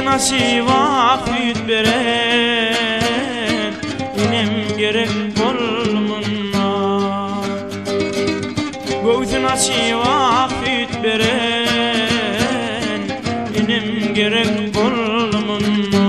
nasip vakit beren inem gerek bolmuna Göğsü nasip vakit beren inem gerek bolmuna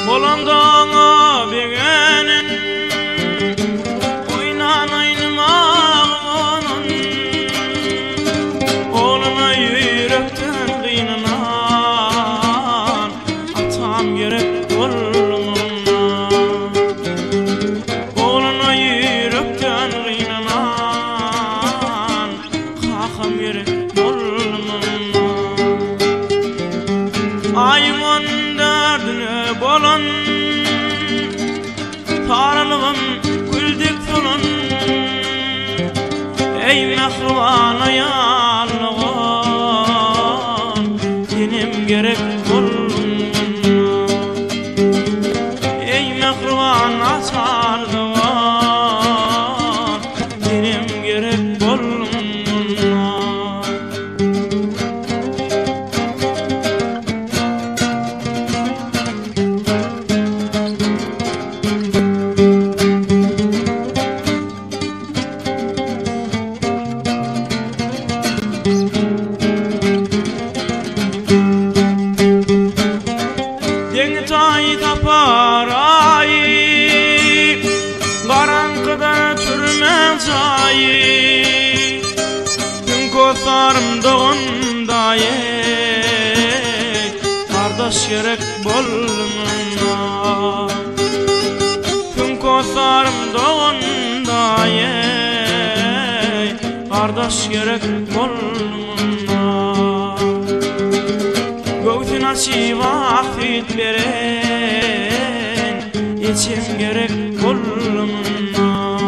Bolandana begenin oynan oynamağının Oğluna yürekten kıynanan atam gerek bolmuna Oğluna yürekten kıynanan kakam gerek bolmuna Ayman derdine bolan Taralığım güldük falan Ey mehriban ayallığın Dinim gerek bolmuna Ey mehriban asardığın Dinim gerek bolmuna Tay tapar ayı Karanlıkta türmen sayı Gün kozlarım doğundayı Kardeş gerek bolmuna Gün kozlarım doğundayı Kardeş gerek bolmuna Göğsü nasip vakit beren İçim gerek bolmuna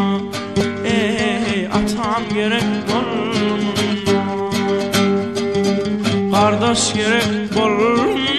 Ey atam gerek bolmuna Kardeş gerek bolmuna